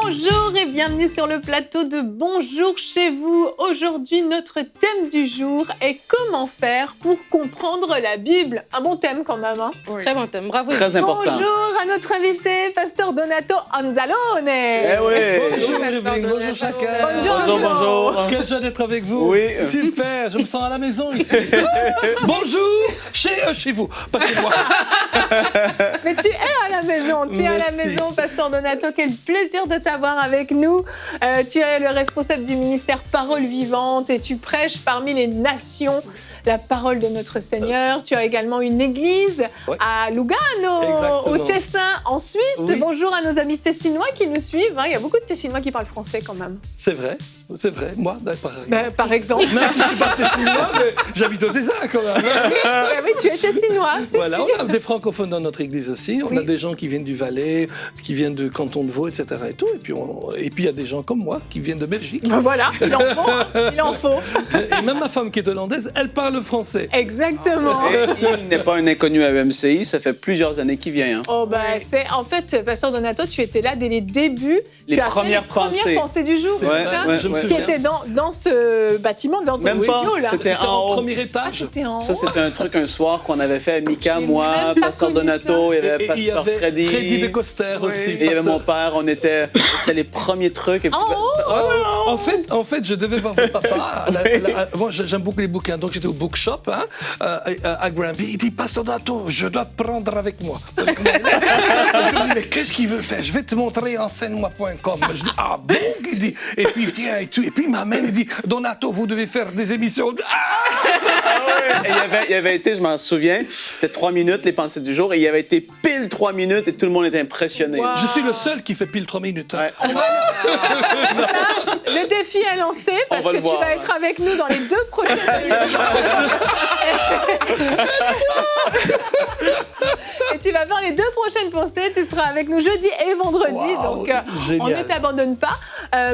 Bonjour et bienvenue sur le plateau de Bonjour chez vous. Aujourd'hui, notre thème du jour est comment faire pour comprendre la Bible. Un bon thème quand même, hein? Oui. Très bon thème, bravo. Très important. Bonjour à notre invité, Pasteur Donato Anzalone. Eh oui. Bonjour, Bonjour, bonjour chacun. Buongiorno. Bonjour. Quelle joie d'être avec vous. Oui. Super, je me sens à la maison ici. Bonjour, chez vous, pas chez moi. Mais tu es à la maison, tu es à la Merci. maison, Pasteur Donato. Quel plaisir de t'avoir avec nous. Tu es le responsable du ministère Parole Vivante et tu prêches parmi les nations la parole de notre Seigneur. Tu as également une église Ouais. à Lugano, Exactement. au Tessin, en Suisse. Oui. Bonjour à nos amis tessinois qui nous suivent. Il y a beaucoup de Tessinois qui parlent français quand même. C'est vrai. Moi, pareil. Par exemple. Même si je suis pas tessinois, mais j'habite au Tessin quand même. Oui, tu es tessinois. Si, Voilà, si. on a des francophones dans notre église aussi. On Oui. a des gens qui viennent du Valais, qui viennent du canton de Vaud, etc. Et tout. Et puis il y a des gens comme moi qui viennent de Belgique. Voilà, il en faut. Il en faut. Et même ma femme qui est hollandaise, elle parle français. Exactement. Et il n'est pas un inconnu à EMCI, ça fait plusieurs années qu'il vient. Hein. Oh c'est en fait, Pasteur Donato, tu étais là dès les débuts. Les tu as premières fait les premières pensées du jour, C'est c'est Ouais, ça ouais, je me ouais. Qui souviens. était dans ce bâtiment, dans ce Même pas, studio là. c'était en en haut. premier Ah, étage. c'était en haut. Ça, c'était un truc un soir qu'on avait fait, Mika, J'ai moi, même pas Pasteur connu Donato, il y avait Et il y Pasteur avait Freddy. Freddy de Coster Oui. aussi. Et il y avait pasteur. mon père, c'était les premiers trucs. Et puis, En haut? En fait, je devais voir votre papa. Moi, j'aime beaucoup les bouquins, donc j'étais au bookshop à Granby. Il dit, Pasteur Donato, je dois te prendre avec moi. Je lui dis, mais qu'est-ce qu'il veut faire? Je vais te montrer enseigne-moi.com. Je dis, ah bon? Il dit, et puis viens et tout. Et puis il m'amène, il dit, Donato, vous devez faire des émissions. Et il avait été, je m'en souviens, c'était 3 minutes, les pensées du jour, et il avait été pile 3 minutes et tout le monde était impressionné. Wow. Je suis le seul qui fait pile 3 minutes. hein. Ouais. Le défi est lancé parce va que le tu voir, vas ouais. être avec nous dans les 2 prochaines émissions. Et tu vas faire les 2 prochaines pensées. Tu seras avec nous jeudi et vendredi. Wow, Donc, on génial. ne t'abandonne pas.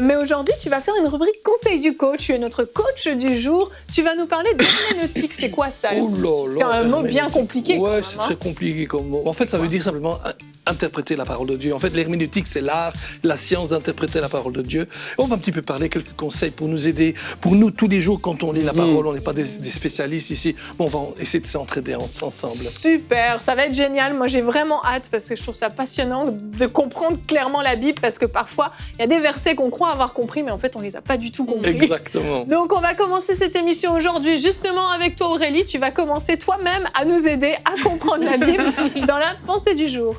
Mais aujourd'hui, tu vas faire une rubrique Conseil du coach. Tu es notre coach du jour. Tu vas nous parler d'herméneutique. C'est quoi ça? Oh là là, C'est un mot bien herméneutique. compliqué. quand Ouais, même, c'est hein. très compliqué comme mot. En fait, ça veut dire simplement interpréter la parole de Dieu. En fait, l'herméneutique, c'est l'art, la science d'interpréter la parole de Dieu. On va un petit peu parler quelques conseils pour nous aider. Pour nous, tous les jours, quand on lit la parole, on n'est pas des spécialistes ici. Bon, on va essayer de s'entraider ensemble. Super, ça va être génial. Moi, j'ai vraiment hâte parce que je trouve ça passionnant de comprendre clairement la Bible parce que parfois, il y a des versets qu'on croit avoir compris, mais en fait, on les a pas du tout compris. Exactement. Donc, on va commencer cette émission aujourd'hui justement avec toi, Aurélie. Tu vas commencer toi-même à nous aider à comprendre la Bible dans la pensée du jour.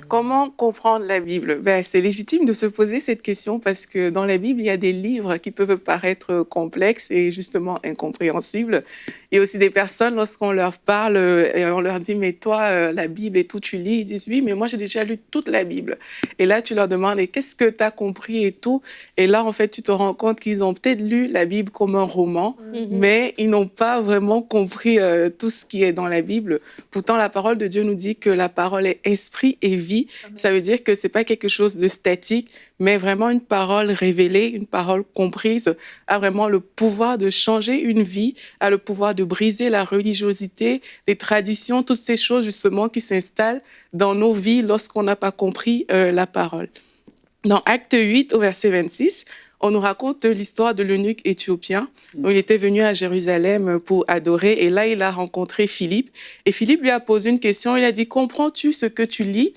Comment comprendre la Bible? C'est légitime de se poser cette question parce que dans la Bible, il y a des livres qui peuvent paraître complexes et justement incompréhensibles. Il y a aussi des personnes, lorsqu'on leur parle et on leur dit « mais toi, la Bible et tout, tu lis ?» Ils disent « oui, mais moi, j'ai déjà lu toute la Bible. » Et là, tu leur demandes « et qu'est-ce que tu as compris et tout ?» Et là, en fait, tu te rends compte qu'ils ont peut-être lu la Bible comme un roman, mais ils n'ont pas vraiment compris tout ce qui est dans la Bible. Pourtant, la parole de Dieu nous dit que la parole est esprit et vie. Ça veut dire que c'est pas quelque chose de statique, mais vraiment une parole révélée, une parole comprise, a vraiment le pouvoir de changer une vie, a le pouvoir de briser la religiosité, les traditions, toutes ces choses justement qui s'installent dans nos vies lorsqu'on n'a pas compris la parole. Dans Acte 8, au verset 26, on nous raconte l'histoire de l'eunuque éthiopien. Donc, il était venu à Jérusalem pour adorer et là, il a rencontré Philippe. Et Philippe lui a posé une question. Il a dit « Comprends-tu ce que tu lis ?»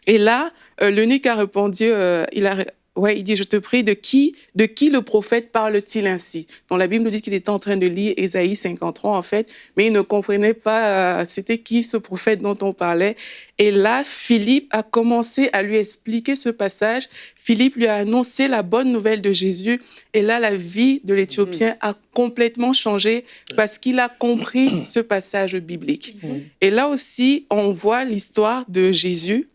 Et là, l'eunuque a répondu, il dit « Je te prie, de qui le prophète parle-t-il ainsi ?» Donc, la Bible nous dit qu'il était en train de lire Ésaïe 53, en fait, mais il ne comprenait pas c'était qui ce prophète dont on parlait. Et là, Philippe a commencé à lui expliquer ce passage. Philippe lui a annoncé la bonne nouvelle de Jésus. Et là, la vie de l'Éthiopien a complètement changé parce qu'il a compris ce passage biblique. Et là aussi, on voit l'histoire de Jésus.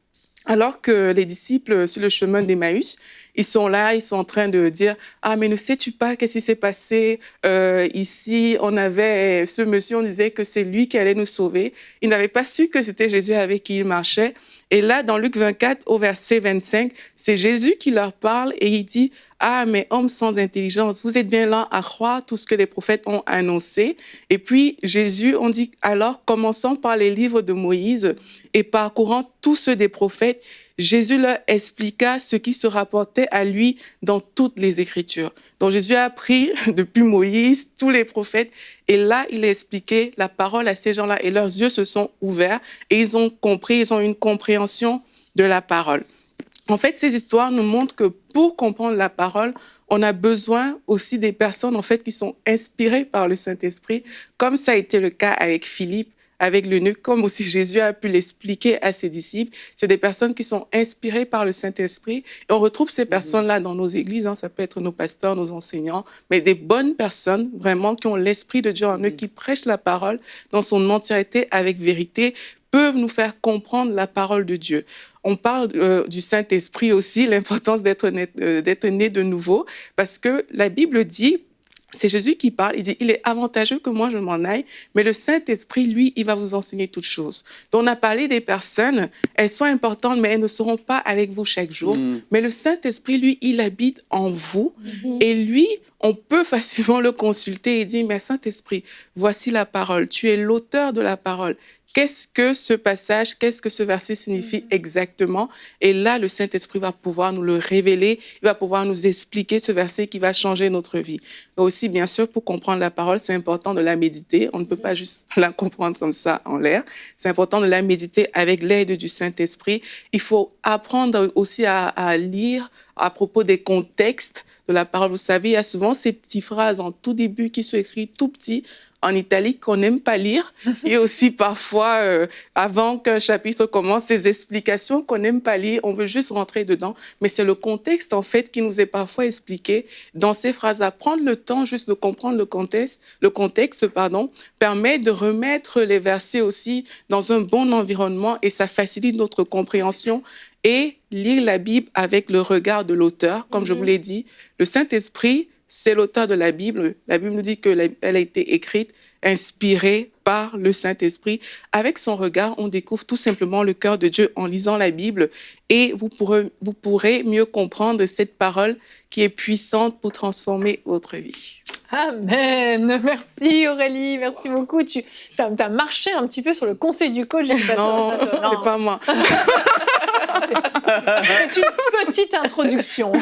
Alors que les disciples, sur le chemin d'Emmaüs, Ils sont là, ils sont en train de dire « Ah, mais ne sais-tu pas qu'est-ce qui s'est passé ici? On avait ce monsieur, on disait que c'est lui qui allait nous sauver. » Ils n'avaient pas su que c'était Jésus avec qui ils marchaient. Et là, dans Luc 24, au verset 25, c'est Jésus qui leur parle et il dit « Ah, mais hommes sans intelligence, vous êtes bien là à croire tout ce que les prophètes ont annoncé. » Et puis, Jésus, on dit « Alors, commençons par les livres de Moïse et parcourant tous ceux des prophètes. » Jésus leur expliqua ce qui se rapportait à lui dans toutes les Écritures. Donc, Jésus a pris depuis Moïse, tous les prophètes, et là, il a expliqué la parole à ces gens-là, et leurs yeux se sont ouverts, et ils ont compris, ils ont une compréhension de la parole. En fait, ces histoires nous montrent que pour comprendre la parole, on a besoin aussi des personnes, en fait, qui sont inspirées par le Saint-Esprit, comme ça a été le cas avec Philippe, avec l'eunuque, comme aussi Jésus a pu l'expliquer à ses disciples. C'est des personnes qui sont inspirées par le Saint-Esprit. Et on retrouve ces personnes-là dans nos églises. Ça peut être nos pasteurs, nos enseignants, mais des bonnes personnes, vraiment, qui ont l'Esprit de Dieu en eux, qui prêchent la parole dans son entièreté avec vérité, peuvent nous faire comprendre la parole de Dieu. On parle du Saint-Esprit aussi, l'importance d'être né de nouveau, parce que la Bible dit, c'est Jésus qui parle, il dit, il est avantageux que moi je m'en aille, mais le Saint-Esprit, lui, il va vous enseigner toutes choses. Donc on a parlé des personnes, elles sont importantes, mais elles ne seront pas avec vous chaque jour. Mais le Saint-Esprit, lui, il habite en vous, et lui, on peut facilement le consulter et dire, mais Saint-Esprit, voici la parole, tu es l'auteur de la parole. Qu'est-ce que ce passage, qu'est-ce que ce verset signifie exactement? Et là, le Saint-Esprit va pouvoir nous le révéler, il va pouvoir nous expliquer ce verset qui va changer notre vie. Et aussi, bien sûr, pour comprendre la parole, c'est important de la méditer. On ne peut pas juste la comprendre comme ça en l'air. C'est important de la méditer avec l'aide du Saint-Esprit. Il faut apprendre aussi à lire à propos des contextes de la parole. Vous savez, il y a souvent ces petites phrases en tout début qui sont écrites tout petit, en italique, qu'on n'aime pas lire. Et aussi parfois, avant qu'un chapitre commence, ces explications qu'on n'aime pas lire, on veut juste rentrer dedans. Mais c'est le contexte, en fait, qui nous est parfois expliqué dans ces phrases-là. Prendre le temps juste de comprendre le contexte, permet de remettre les versets aussi dans un bon environnement et ça facilite notre compréhension. Et lire la Bible avec le regard de l'auteur, comme je vous l'ai dit. Le Saint-Esprit, c'est l'auteur de la Bible. La Bible nous dit qu'elle a été écrite, inspirée par le Saint-Esprit. Avec son regard, on découvre tout simplement le cœur de Dieu en lisant la Bible et vous pourrez mieux comprendre cette parole qui est puissante pour transformer votre vie. Amen. Merci Aurélie, merci beaucoup. Tu as marché un petit peu sur le conseil du coach du pasteur. Non, c'est pas moi. C'est une petite introduction.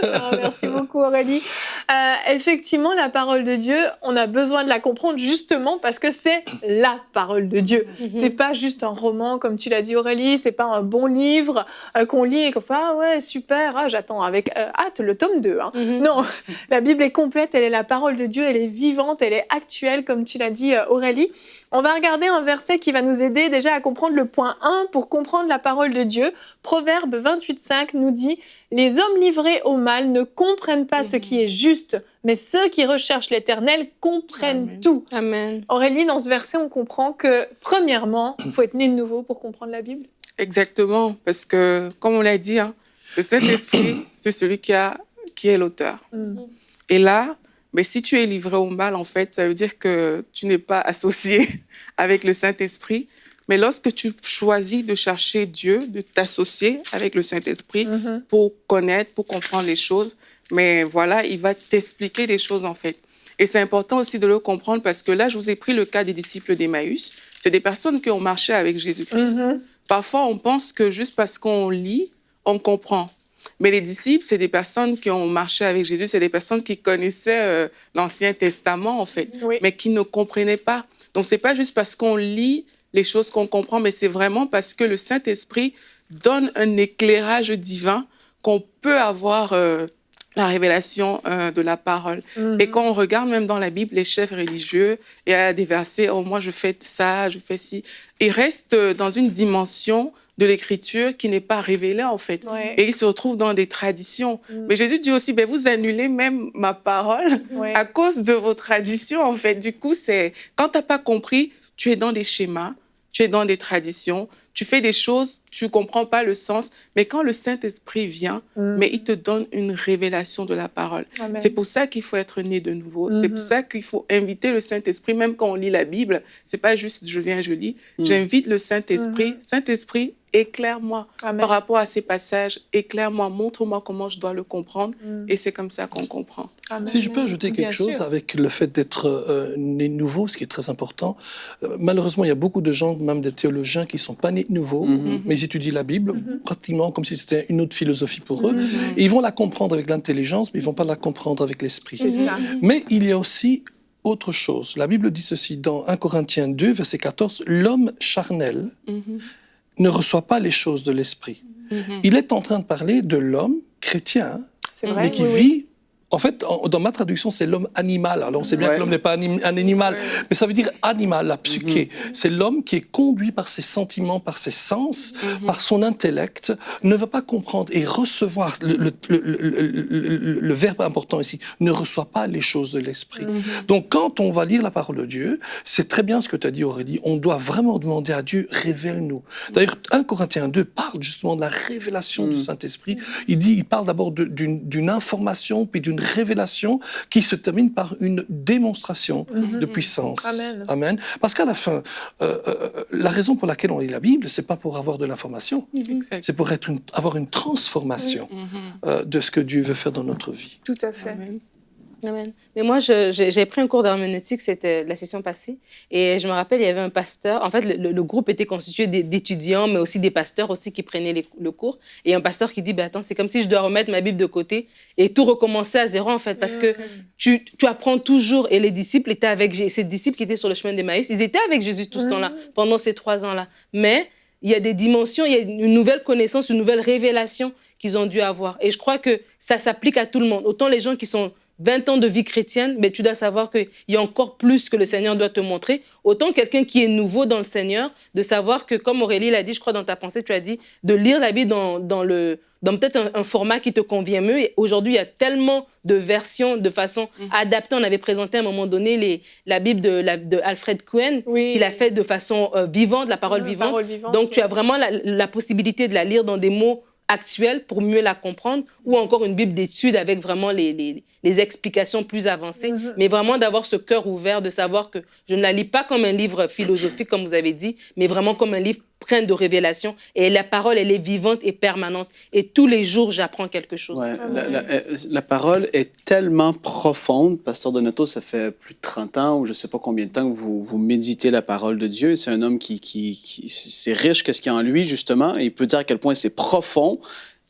Non, merci beaucoup Aurélie. Effectivement, la parole de Dieu, on a besoin de la comprendre justement parce que c'est la parole de Dieu. C'est pas juste un roman, comme tu l'as dit Aurélie, c'est pas un bon livre qu'on lit et qu'on fait « Ah ouais, super, j'attends avec hâte le tome 2 hein. ». Non, la Bible est complète, elle est la parole de Dieu, elle est vivante, elle est actuelle, comme tu l'as dit Aurélie. On va regarder un verset qui va nous aider déjà à comprendre le point 1 pour comprendre la parole de Dieu. Proverbe 28:5 nous dit « Les hommes livrés au mal ne comprennent pas ce qui est juste, mais ceux qui recherchent l'Éternel comprennent tout. » Amen. Aurélie, dans ce verset, on comprend que, premièrement, il faut être né de nouveau pour comprendre la Bible. Exactement, parce que, comme on l'a dit, le Saint-Esprit, c'est celui qui est l'auteur. Et là, mais si tu es livré au mal, en fait, ça veut dire que tu n'es pas associé avec le Saint-Esprit. Mais lorsque tu choisis de chercher Dieu, de t'associer avec le Saint-Esprit pour connaître, pour comprendre les choses, mais voilà, il va t'expliquer les choses, en fait. Et c'est important aussi de le comprendre parce que là, je vous ai pris le cas des disciples d'Emmaüs. C'est des personnes qui ont marché avec Jésus-Christ. Parfois, on pense que juste parce qu'on lit, on comprend. Mais les disciples, c'est des personnes qui ont marché avec Jésus, c'est des personnes qui connaissaient l'Ancien Testament, en fait, mais qui ne comprenaient pas. Donc, ce n'est pas juste parce qu'on lit les choses qu'on comprend, mais c'est vraiment parce que le Saint-Esprit donne un éclairage divin qu'on peut avoir la révélation de la parole. Et quand on regarde même dans la Bible, les chefs religieux, il y a des versets « Oh, moi, je fais ça, je fais ci ». Ils restent dans une dimension de l'écriture qui n'est pas révélée, en fait. Et ils se retrouvent dans des traditions. Mais Jésus dit aussi, vous annulez même ma parole à cause de vos traditions, en fait. Du coup, quand tu n'as pas compris, tu es dans des schémas, tu es dans des traditions, tu fais des choses, tu ne comprends pas le sens, mais quand le Saint-Esprit vient, mais il te donne une révélation de la parole. Amen. C'est pour ça qu'il faut être né de nouveau. C'est pour ça qu'il faut inviter le Saint-Esprit, même quand on lit la Bible, c'est pas juste je viens, je lis. J'invite le Saint-Esprit. Saint-Esprit, éclaire-moi Amen. par rapport à ces passages, éclaire-moi, montre-moi comment je dois le comprendre. Et c'est comme ça qu'on comprend. Amen. Si je peux ajouter Bien quelque chose sûr. avec le fait d'être né de nouveau, ce qui est très important. Malheureusement, il y a beaucoup de gens, même des théologiens, qui ne sont pas nés de nouveau, mais ils étudient la Bible pratiquement comme si c'était une autre philosophie pour eux. Et ils vont la comprendre avec l'intelligence, mais ils ne vont pas la comprendre avec l'esprit. C'est ça. Mais il y a aussi autre chose. La Bible dit ceci dans 1 Corinthiens 2, verset 14, « L'homme charnel ne reçoit pas les choses de l'esprit. » Il est en train de parler de l'homme chrétien, C'est vrai. mais qui oui, oui. vit... En fait, dans ma traduction, c'est l'homme animal. Alors, on sait bien que l'homme n'est pas un animal, mais ça veut dire animal, la psyché. C'est l'homme qui est conduit par ses sentiments, par ses sens, par son intellect, ne va pas comprendre et recevoir. Le verbe important ici, ne reçoit pas les choses de l'esprit. Donc, quand on va lire la parole de Dieu, c'est très bien ce que tu as dit, Aurélie, on doit vraiment demander à Dieu, révèle-nous. D'ailleurs, 1 Corinthiens 2 parle justement de la révélation du Saint-Esprit. Il parle d'abord d'une information, puis d'une révélation qui se termine par une démonstration de puissance. Amen. Amen. Parce qu'à la fin, la raison pour laquelle on lit la Bible, c'est pas pour avoir de l'information, Exact. c'est pour avoir une transformation de ce que Dieu veut faire dans notre vie. Tout à fait. Amen. Amen. Mais moi, j'ai pris un cours d'herméneutique, c'était la session passée, et je me rappelle, il y avait un pasteur. En fait, le groupe était constitué d'étudiants, mais aussi des pasteurs aussi qui prenaient le cours. Et un pasteur qui dit, bah, attends, c'est comme si je dois remettre ma Bible de côté et tout recommencer à zéro, en fait, parce que tu apprends toujours. Et les disciples étaient avec ces disciples qui étaient sur le chemin d'Emmaüs, ils étaient avec Jésus tout ce temps-là, pendant ces 3 ans-là. Mais il y a des dimensions, il y a une nouvelle connaissance, une nouvelle révélation qu'ils ont dû avoir. Et je crois que ça s'applique à tout le monde. Autant les gens qui sont 20 ans de vie chrétienne, mais tu dois savoir qu'il y a encore plus que le Seigneur doit te montrer. Autant quelqu'un qui est nouveau dans le Seigneur, de savoir que, comme Aurélie l'a dit, je crois dans ta pensée, tu as dit, de lire la Bible dans peut-être un format qui te convient mieux. Et aujourd'hui, il y a tellement de versions de façon adaptée. On avait présenté à un moment donné la Bible de Alfred Cohen, qu'il a fait de façon vivante, la parole vivante. Donc, tu as vraiment la possibilité de la lire dans des mots actuelle pour mieux la comprendre, ou encore une Bible d'études avec vraiment les explications plus avancées, mais vraiment d'avoir ce cœur ouvert, de savoir que je ne la lis pas comme un livre philosophique, comme vous avez dit, mais vraiment comme un livre plein de révélations. Et la parole, elle est vivante et permanente. Et tous les jours, j'apprends quelque chose. Ouais, la parole est tellement profonde. Pasteur Donato, ça fait plus de 30 ans ou je ne sais pas combien de temps que vous méditez la parole de Dieu. C'est un homme qui c'est riche qu'est-ce qu'il y a en lui, justement. Et il peut dire à quel point c'est profond.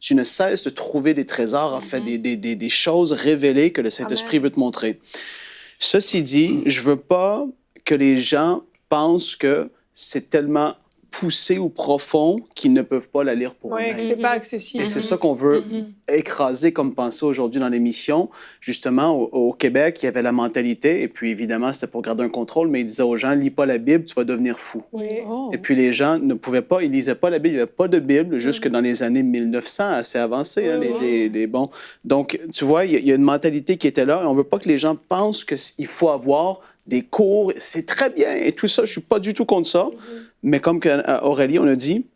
Tu ne cesses de trouver des trésors, en fait, des choses révélées que le Saint-Esprit veut te montrer. Ceci dit, je ne veux pas que les gens pensent que c'est tellement poussé ou profond qu'ils ne peuvent pas la lire pour eux-mêmes. Oui, que c'est pas accessible. Et c'est ça qu'on veut écraser comme pensée aujourd'hui dans l'émission. Justement, au Québec, il y avait la mentalité, et puis évidemment, c'était pour garder un contrôle, mais il disait aux gens, lis pas la Bible, tu vas devenir fou. Oui. Oh. Et puis les gens ne pouvaient pas, ils lisaient pas la Bible, il n'y avait pas de Bible jusque dans les années 1900, assez avancées, hein, les bons. Donc, tu vois, il y a une mentalité qui était là, et on veut pas que les gens pensent qu'il faut avoir des cours, c'est très bien, et tout ça, je suis pas du tout contre ça, mais comme Aurélie, on a dit,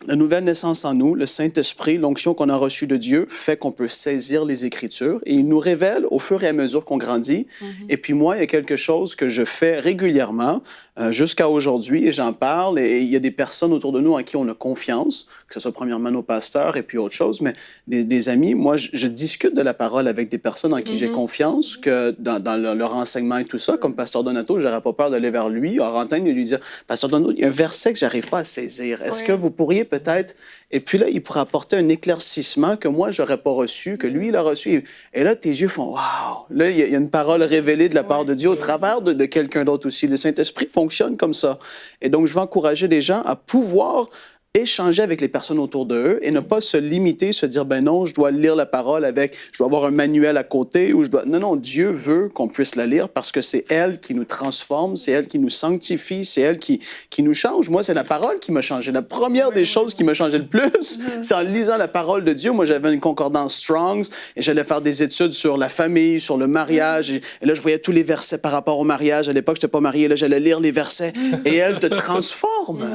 la nouvelle naissance en nous, le Saint-Esprit, l'onction qu'on a reçue de Dieu, fait qu'on peut saisir les Écritures et il nous révèle au fur et à mesure qu'on grandit. Et puis moi, il y a quelque chose que je fais régulièrement jusqu'à aujourd'hui et j'en parle et il y a des personnes autour de nous en qui on a confiance, que ce soit premièrement nos pasteurs et puis autre chose, mais des amis, moi, je discute de la parole avec des personnes en qui j'ai confiance, que dans leur enseignement et tout ça, comme Pasteur Donato, j'aurais pas peur d'aller vers lui, en antenne et lui dire, Pasteur Donato, il y a un verset que j'arrive pas à saisir. Est-ce que vous pourriez peut-être... Et puis là, il pourrait apporter un éclaircissement que moi, j'aurais pas reçu, que lui, il a reçu. Et là, tes yeux font « Wow! » Là, il y a une parole révélée de la part de Dieu au travers de quelqu'un d'autre aussi. Le Saint-Esprit fonctionne comme ça. Et donc, je veux encourager les gens à pouvoir échanger avec les personnes autour d'eux et ne pas se limiter, se dire, ben non, je dois lire la parole je dois avoir un manuel à côté ou Non, Dieu veut qu'on puisse la lire parce que c'est elle qui nous transforme, c'est elle qui nous sanctifie, c'est elle qui nous change. Moi, c'est la parole qui m'a changé. La première des choses qui m'a changé le plus, c'est en lisant la parole de Dieu. Moi, j'avais une concordance Strong's et j'allais faire des études sur la famille, sur le mariage. Et là, je voyais tous les versets par rapport au mariage. À l'époque, je n'étais pas marié. Là, j'allais lire les versets et elle te transforme.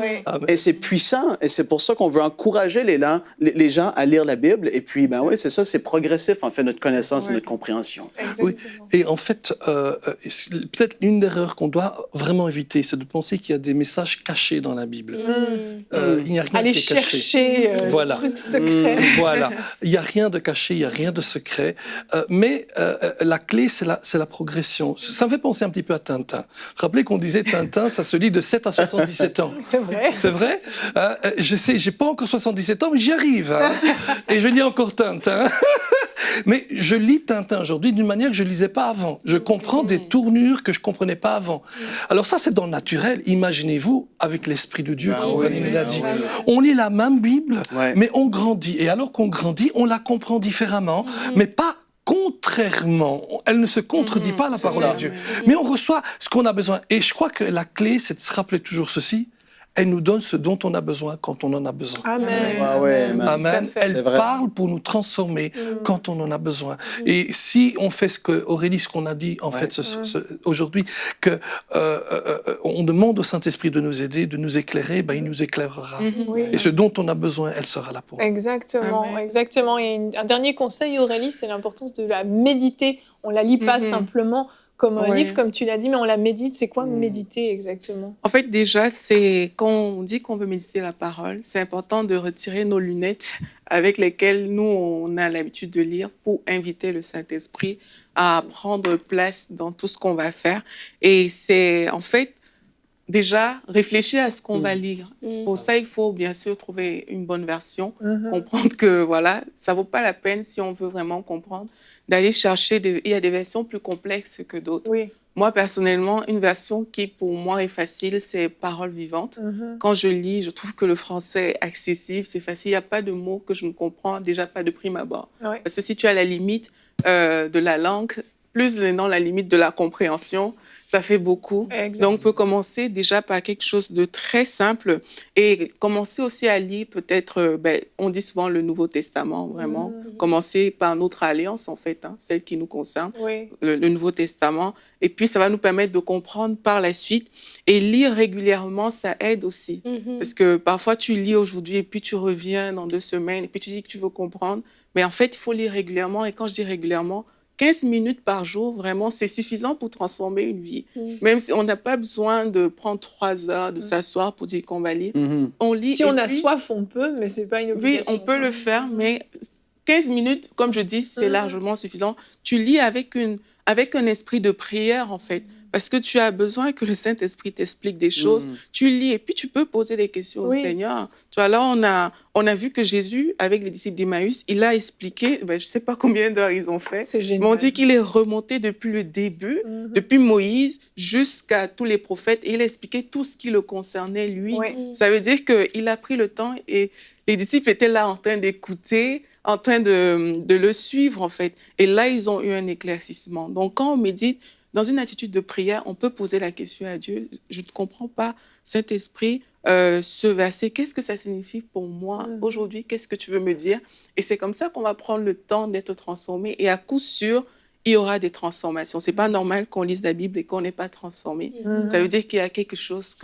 Et c'est puissant. Et c'est pour ça qu'on veut encourager les gens à lire la Bible. Et puis, ben oui, c'est ça, c'est progressif, en fait, notre connaissance et notre compréhension. Oui. Et en fait, peut-être une des erreurs qu'on doit vraiment éviter, c'est de penser qu'il y a des messages cachés dans la Bible. Il n'y a rien Aller qui est caché. chercher Voilà. des trucs secrets. Voilà. Il n'y a rien de caché, il n'y a rien de secret. Mais la clé, c'est la progression. Ça me fait penser un petit peu à Tintin. Rappelez qu'on disait Tintin, ça se lit de 7 à 77 ans. C'est vrai. C'est vrai. Je sais, j'ai pas encore 77 ans, mais j'y arrive. Hein. Et je lis encore Tintin. Mais je lis Tintin aujourd'hui d'une manière que je ne lisais pas avant. Je comprends des tournures que je ne comprenais pas avant. Alors ça, c'est dans le naturel. Imaginez-vous avec l'Esprit de Dieu, comme Valérie l'a dit. On lit la même Bible, mais on grandit. Et alors qu'on grandit, on la comprend différemment, mais pas contrairement. Elle ne se contredit pas, la parole de Dieu. Mais on reçoit ce qu'on a besoin. Et je crois que la clé, c'est de se rappeler toujours ceci. Elle nous donne ce dont on a besoin quand on en a besoin. Amen. Amen. Elle parle pour nous transformer quand on en a besoin. Et si on fait ce qu'on a dit en fait aujourd'hui, que on demande au Saint-Esprit de nous aider, de nous éclairer, ben il nous éclairera. Et ce dont on a besoin, elle sera là pour nous. Exactement, exactement. Et un dernier conseil, Aurélie, c'est l'importance de la méditer. On la lit pas simplement comme un livre, comme tu l'as dit, mais on la médite. C'est quoi méditer exactement? En fait, déjà, quand on dit qu'on veut méditer la parole, c'est important de retirer nos lunettes avec lesquelles nous, on a l'habitude de lire pour inviter le Saint-Esprit à prendre place dans tout ce qu'on va faire. Et c'est, en fait, déjà, réfléchir à ce qu'on va lire. Pour ça, il faut bien sûr trouver une bonne version, comprendre que voilà, ça ne vaut pas la peine, si on veut vraiment comprendre, d'aller chercher. Il y a des versions plus complexes que d'autres. Moi, personnellement, une version qui, pour moi, est facile, c'est Parole vivante. Quand je lis, je trouve que le français est accessible, c'est facile. Il n'y a pas de mots que je ne comprends, déjà pas de prime abord. Parce que si tu as la limite de la langue, plus dans la limite de la compréhension, ça fait beaucoup. Donc, on peut commencer déjà par quelque chose de très simple et commencer aussi à lire peut-être, on dit souvent le Nouveau Testament, vraiment. Commencer par notre alliance, en fait, celle qui nous concerne, le Nouveau Testament. Et puis, ça va nous permettre de comprendre par la suite. Et lire régulièrement, ça aide aussi. Parce que parfois, tu lis aujourd'hui et puis tu reviens dans 2 semaines et puis tu dis que tu veux comprendre. Mais en fait, il faut lire régulièrement. Et quand je dis régulièrement, 15 minutes par jour, vraiment, c'est suffisant pour transformer une vie. Même si on n'a pas besoin de prendre 3 heures, de s'asseoir pour dire qu'on va lire. On lit. Si on a soif, on peut, mais ce n'est pas une obligation. Oui, on peut le faire, mais 15 minutes, comme je dis, c'est largement suffisant. Tu lis avec un esprit de prière, en fait. Parce que tu as besoin que le Saint-Esprit t'explique des choses. Tu lis et puis tu peux poser des questions au Seigneur. Tu vois, là, on a vu que Jésus, avec les disciples d'Emmaüs, il a expliqué, je ne sais pas combien d'heures ils ont fait, c'est génial. Mais on dit qu'il est remonté depuis le début, depuis Moïse jusqu'à tous les prophètes, et il a expliqué tout ce qui le concernait, lui. Ça veut dire qu'il a pris le temps et les disciples étaient là en train d'écouter, en train de le suivre, en fait. Et là, ils ont eu un éclaircissement. Donc, quand on médite, dans une attitude de prière, on peut poser la question à Dieu. Je ne comprends pas, Saint-Esprit, ce verset, qu'est-ce que ça signifie pour moi aujourd'hui? Qu'est-ce que tu veux me dire? Et c'est comme ça qu'on va prendre le temps d'être transformé. Et à coup sûr, il y aura des transformations. Ce n'est pas normal qu'on lise la Bible et qu'on n'est pas transformé. Ça veut dire qu'il y a quelque chose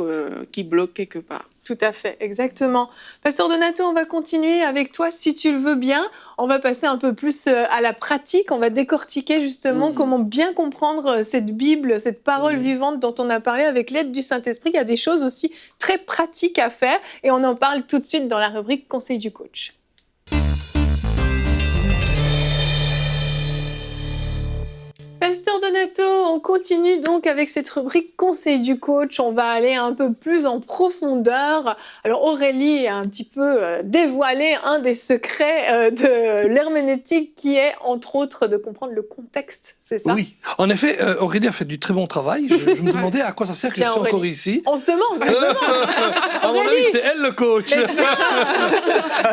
qui bloque quelque part. Tout à fait, exactement. Pasteur Donato, on va continuer avec toi, si tu le veux bien. On va passer un peu plus à la pratique. On va décortiquer justement comment bien comprendre cette Bible, cette parole vivante dont on a parlé avec l'aide du Saint-Esprit. Il y a des choses aussi très pratiques à faire et on en parle tout de suite dans la rubrique Conseil du coach. Pasteur Donato, on continue donc avec cette rubrique Conseil du coach. On va aller un peu plus en profondeur. Alors Aurélie a un petit peu dévoilé un des secrets de l'herméneutique qui est entre autres de comprendre le contexte, c'est ça? Oui, en effet, Aurélie a fait du très bon travail. Je me demandais à quoi ça sert que je Bien, sois Aurélie. encore ici. On se demande. À mon avis, c'est elle le coach.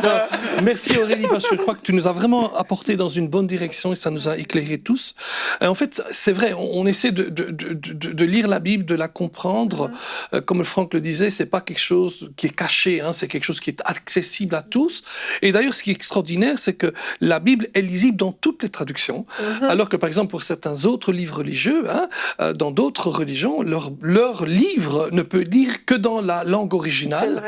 Non, merci Aurélie, parce que je crois que tu nous as vraiment apporté dans une bonne direction et ça nous a éclairés tous. En fait, c'est vrai, on essaie de lire la Bible, de la comprendre. Comme Franck le disait, c'est pas quelque chose qui est caché, hein, c'est quelque chose qui est accessible à tous. Et d'ailleurs, ce qui est extraordinaire, c'est que la Bible est lisible dans toutes les traductions, alors que par exemple pour certains autres livres religieux, hein, dans d'autres religions, leur livre ne peut lire que dans la langue originale.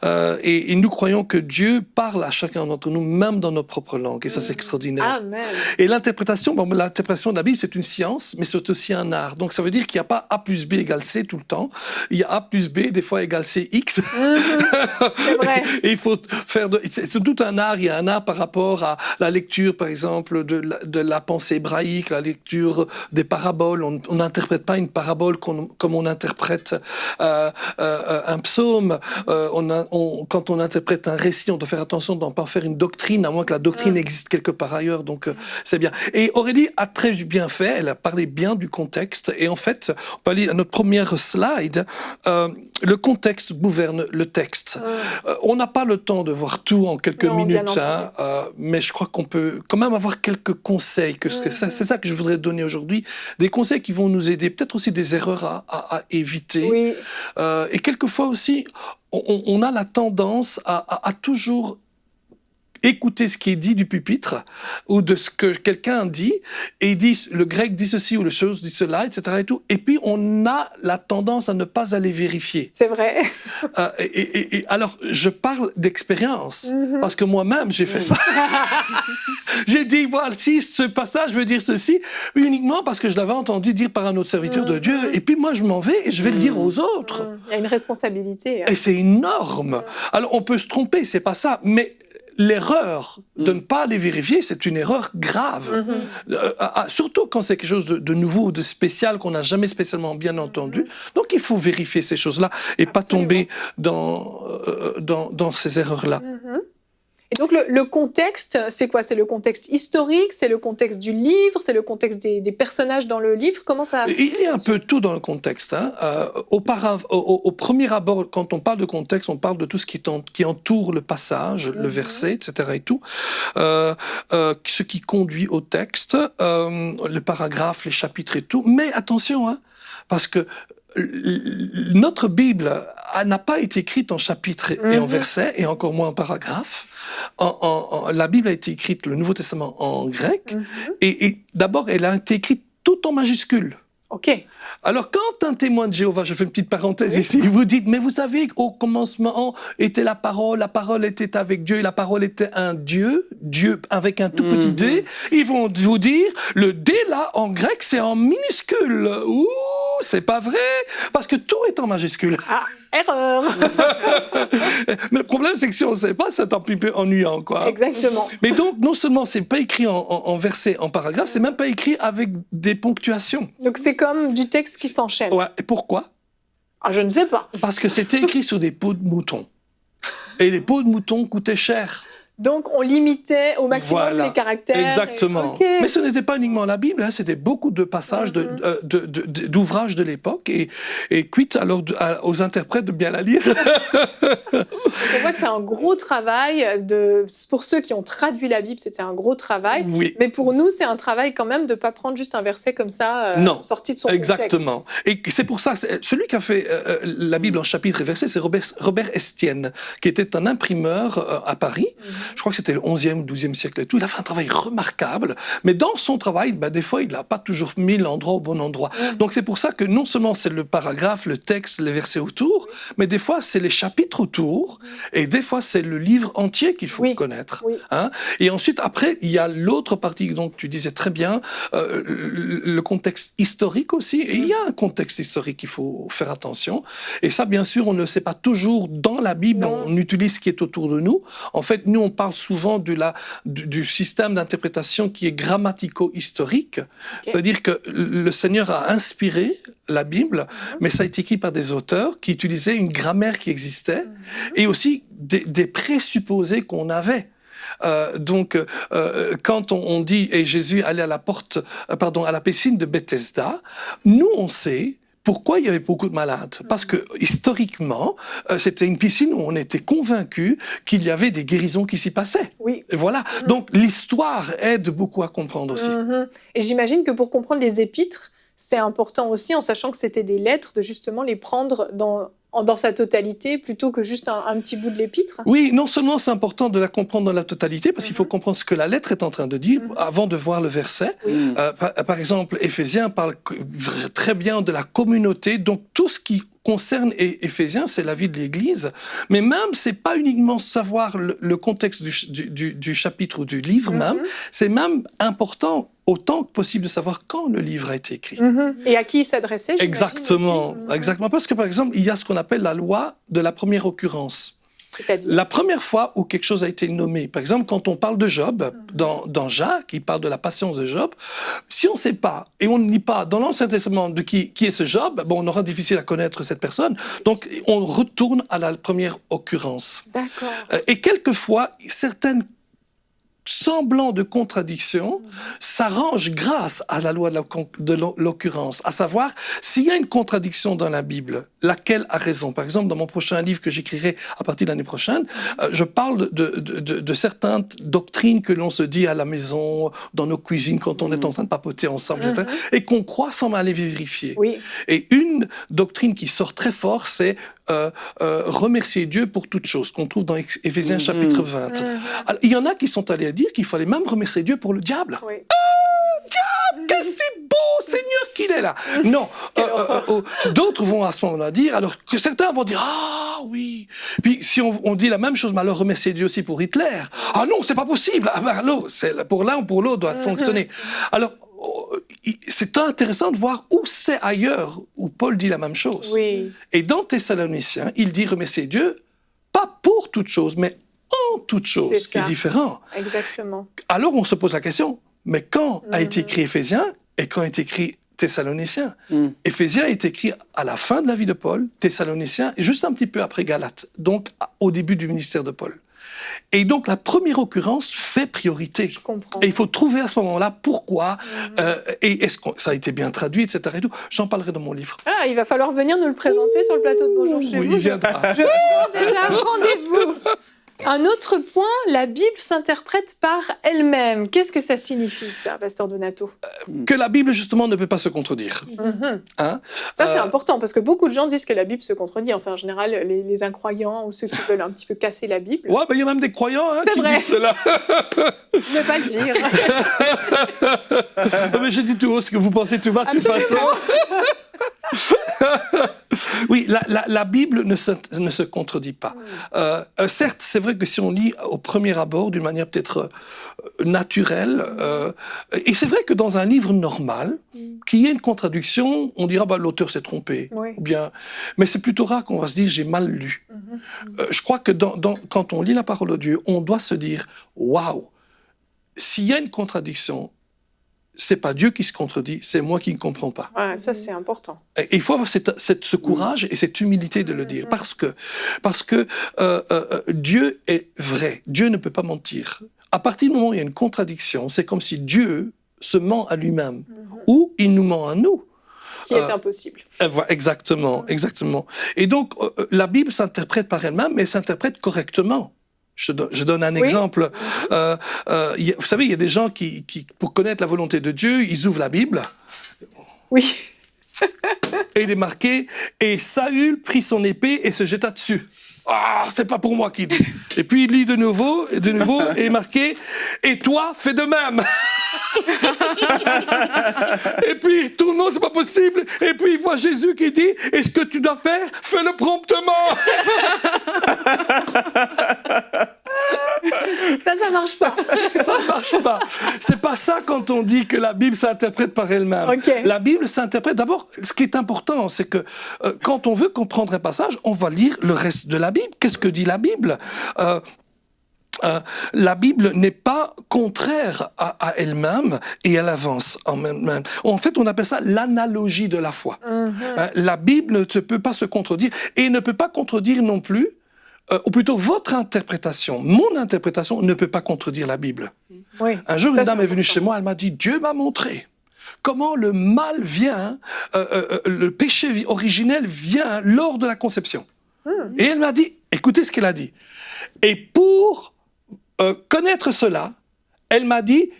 C'est vrai. Et nous croyons que Dieu parle à chacun d'entre nous, même dans nos propres langues. Et ça, c'est extraordinaire. Amen. Et l'interprétation de la Bible, c'est une science, mais c'est aussi un art. Donc ça veut dire qu'il n'y a pas A plus B égale C tout le temps. Il y a A plus B, des fois égale CX. C'est vrai. Et il faut faire c'est tout un art. Il y a un art par rapport à la lecture, par exemple, de la pensée hébraïque, la lecture des paraboles. On n'interprète pas une parabole comme on interprète un psaume. Quand on interprète un récit, on doit faire attention de ne pas faire une doctrine, à moins que la doctrine existe quelque part ailleurs. Donc, c'est bien. Et Aurélie a très bien fait. Elle a parlé bien du contexte. Et en fait, on peut aller à notre première slide. Le contexte gouverne le texte. On n'a pas le temps de voir tout en quelques minutes, hein, mais je crois qu'on peut quand même avoir quelques conseils. C'est ça que je voudrais donner aujourd'hui. Des conseils qui vont nous aider, peut-être aussi des erreurs à éviter. Oui. Et quelquefois aussi, on a la tendance à toujours écouter ce qui est dit du pupitre ou de ce que quelqu'un dit et dit le grec dit ceci ou le chose dit cela, etc. Et tout. Et puis on a la tendance à ne pas aller vérifier. C'est vrai. Et alors je parle d'expérience parce que moi-même j'ai fait ça. J'ai dit voilà, si ce passage veut dire ceci, uniquement parce que je l'avais entendu dire par un autre serviteur de Dieu. Et puis moi je m'en vais et je vais le dire aux autres. Il y a une responsabilité. Et c'est énorme. Alors on peut se tromper, c'est pas ça, mais l'erreur de ne pas aller vérifier, c'est une erreur grave. Surtout quand c'est quelque chose de nouveau, de spécial, qu'on n'a jamais spécialement bien entendu. Donc il faut vérifier ces choses-là et pas tomber dans ces erreurs-là. Et donc le contexte, c'est quoi? C'est le contexte historique, c'est le contexte du livre, c'est le contexte des personnages dans le livre? Comment ça? Il y a un peu tout dans le contexte. Hein. Au premier abord, quand on parle de contexte, on parle de tout ce qui entoure le passage, le verset, etc. et tout. Ce qui conduit au texte, le paragraphe, les chapitres et tout. Mais attention, hein, parce que notre Bible n'a pas été écrite en chapitres et en versets, et encore moins en paragraphes. La Bible a été écrite, le Nouveau Testament, en grec, et d'abord, elle a été écrite tout en majuscules. OK. Alors, quand un témoin de Jéhovah, je fais une petite parenthèse ici, vous dites, mais vous savez, au commencement était la parole était avec Dieu, et la parole était un Dieu avec un tout petit D, ils vont vous dire, le D là, en grec, c'est en minuscule. Ouh, c'est pas vrai, parce que tout est en majuscule. Ah, erreur. Mais le problème, c'est que si on ne sait pas, c'est un petit peu ennuyant, quoi. Exactement. Mais donc, non seulement c'est pas écrit en versets, en paragraphes, c'est même pas écrit avec des ponctuations. Donc c'est comme du texte qui s'enchaîne. Ouais. Et pourquoi? Ah, je ne sais pas. Parce que c'était écrit sur des peaux de mouton. Et les peaux de mouton coûtaient cher. Donc on limitait au maximum les caractères. Exactement. Okay. Mais ce n'était pas uniquement la Bible, hein, c'était beaucoup de passages d'ouvrages de l'époque et quitte alors aux interprètes de bien la lire. On voit que c'est un gros travail. Pour ceux qui ont traduit la Bible, c'était un gros travail. Oui. Mais pour nous, c'est un travail quand même de ne pas prendre juste un verset comme ça, sorti de son contexte. Exactement. Et c'est pour ça, celui qui a fait la Bible en chapitres et versets, c'est Robert Estienne, qui était un imprimeur à Paris. Je crois que c'était le 11e ou 12e siècle et tout. Il a fait un travail remarquable, mais dans son travail, des fois, il n'a pas toujours mis l'endroit au bon endroit. Donc c'est pour ça que non seulement c'est le paragraphe, le texte, les versets autour, mais des fois, c'est les chapitres autour, et des fois, c'est le livre entier qu'il faut connaître. Oui. Hein? Et ensuite, après, il y a l'autre partie, donc tu disais très bien, le contexte historique aussi, et il y a un contexte historique, il faut faire attention. Et ça, bien sûr, on ne le sait pas toujours dans la Bible, on utilise ce qui est autour de nous. En fait, nous, on parle souvent du système d'interprétation qui est grammatico-historique. C'est-à-dire que le Seigneur a inspiré la Bible, mais ça a été écrit par des auteurs qui utilisaient une grammaire qui existait et aussi des présupposés qu'on avait. Donc, quand on dit « et Jésus allait à la piscine de Bethesda », nous, on sait pourquoi il y avait beaucoup de malades. Parce que, historiquement, c'était une piscine où on était convaincu qu'il y avait des guérisons qui s'y passaient. Oui. Et voilà. Donc, l'histoire aide beaucoup à comprendre aussi. Et j'imagine que pour comprendre les épîtres, c'est important aussi, en sachant que c'était des lettres, de justement les prendre dans sa totalité, plutôt que juste un petit bout de l'épître. Oui, non seulement c'est important de la comprendre dans la totalité, parce qu'il faut comprendre ce que la lettre est en train de dire avant de voir le verset. Oui. Par exemple, Éphésiens parle très bien de la communauté, donc tout ce qui concerne Éphésiens, c'est la vie de l'Église, mais même, c'est pas uniquement savoir le contexte du chapitre ou du livre même, c'est même important autant que possible de savoir quand le livre a été écrit. Et à qui il s'adressait, j'imagine Exactement, aussi. exactement. Parce que, par exemple, il y a ce qu'on appelle la loi de la première occurrence. C'est-à-dire La première fois où quelque chose a été nommé, par exemple, quand on parle de Job, dans Jacques, il parle de la patience de Job, si on ne sait pas, et on ne lit pas dans l'Ancien Testament de qui est ce Job, bon, on aura difficile à connaître cette personne, donc on retourne à la première occurrence. D'accord. Et quelquefois, certaines semblants de contradiction s'arrangent grâce à la loi de l'occurrence, à savoir, s'il y a une contradiction dans la Bible, laquelle a raison. Par exemple, dans mon prochain livre que j'écrirai à partir de l'année prochaine, je parle de certaines doctrines que l'on se dit à la maison, dans nos cuisines, quand on est en train de papoter ensemble, etc., et qu'on croit sans aller vérifier. Oui. Et une doctrine qui sort très fort, c'est remercier Dieu pour toutes choses, qu'on trouve dans Éphésiens chapitre 20. Alors, il y en a qui sont allés à dire qu'il fallait même remercier Dieu pour le diable. Oui. Diable, que c'est beau, Seigneur, qu'il est là. Non, d'autres vont à ce moment-là dire, alors que certains vont dire, ah oui. Puis si on dit la même chose, mais alors remercier Dieu aussi pour Hitler. Ah non, c'est pas possible. Ah ben, alors, pour l'un ou pour l'autre doit fonctionner. Alors, c'est intéressant de voir où c'est ailleurs où Paul dit la même chose. Oui. Et dans Thessaloniciens, il dit remercier Dieu, pas pour toute chose, mais en toute chose, ce qui est différent. Exactement. Alors on se pose la question, mais quand a été écrit Éphésiens et quand a été écrit Thessaloniciens? Éphésiens est écrit à la fin de la vie de Paul, Thessaloniciens juste un petit peu après Galates, donc au début du ministère de Paul. Et donc, la première occurrence fait priorité. Je comprends. Et il faut trouver à ce moment-là pourquoi, et est-ce que ça a été bien traduit, etc. Et tout. J'en parlerai dans mon livre. Ah, il va falloir venir nous le présenter sur le plateau de Bonjour chez Oui, vous. il viendra. Je prends déjà rendez-vous. Un autre point, la Bible s'interprète par elle-même. Qu'est-ce que ça signifie, ça, Pasteur Donato? Que la Bible, justement, ne peut pas se contredire. Hein? Ça, c'est important, parce que beaucoup de gens disent que la Bible se contredit. Enfin, en général, les incroyants ou ceux qui veulent un petit peu casser la Bible. Ouais, il y a même des croyants qui vrai. disent cela. Je ne vais pas le dire. Mais je dis tout haut ce que vous pensez tout bas, de toute façon. Oui, la Bible ne se contredit pas. Certes, c'est vrai que si on lit au premier abord, d'une manière peut-être naturelle, et c'est vrai que dans un livre normal, qu'il y ait une contradiction, on dira l'auteur s'est trompé. Oui. Ou bien, mais c'est plutôt rare qu'on va se dire j'ai mal lu. Je crois que quand on lit la parole de Dieu, on doit se dire waouh, s'il y a une contradiction, c'est pas Dieu qui se contredit, c'est moi qui ne comprends pas. Ouais, ça, c'est important. Et il faut avoir ce courage et cette humilité de le dire, parce que Dieu est vrai, Dieu ne peut pas mentir. À partir du moment où il y a une contradiction, c'est comme si Dieu se ment à lui-même, ou il nous ment à nous. Ce qui est impossible. Exactement, exactement. Et donc, la Bible s'interprète par elle-même, mais s'interprète correctement. Je donne un exemple. Vous savez, il y a des gens qui, pour connaître la volonté de Dieu, ils ouvrent la Bible. Oui. Et il est marqué « Et Saül prit son épée et se jeta dessus. » Ah, c'est pas pour moi qu'il dit. Et puis il lit de nouveau, et est marqué « Et toi, fais de même. » Et puis il tourne, non, c'est pas possible. Et puis il voit Jésus qui dit « Et ce que tu dois faire, fais-le promptement. » Ça marche pas. Ça marche pas. C'est pas ça quand on dit que la Bible s'interprète par elle-même. Okay. La Bible s'interprète. D'abord, ce qui est important, c'est que quand on veut comprendre un passage, on va lire le reste de la Bible. Qu'est-ce que dit la Bible? la Bible n'est pas contraire à elle-même et elle avance en même. En fait, on appelle ça l'analogie de la foi. La Bible ne peut pas se contredire et ne peut pas contredire non plus, ou plutôt votre interprétation, mon interprétation ne peut pas contredire la Bible. Oui, Un jour, ça, une dame c'est est venue important. chez moi, elle m'a dit, Dieu m'a montré comment le mal vient, le péché originel vient lors de la conception. Et elle m'a dit, écoutez ce qu'elle a dit. Et pour connaître cela, elle m'a dit,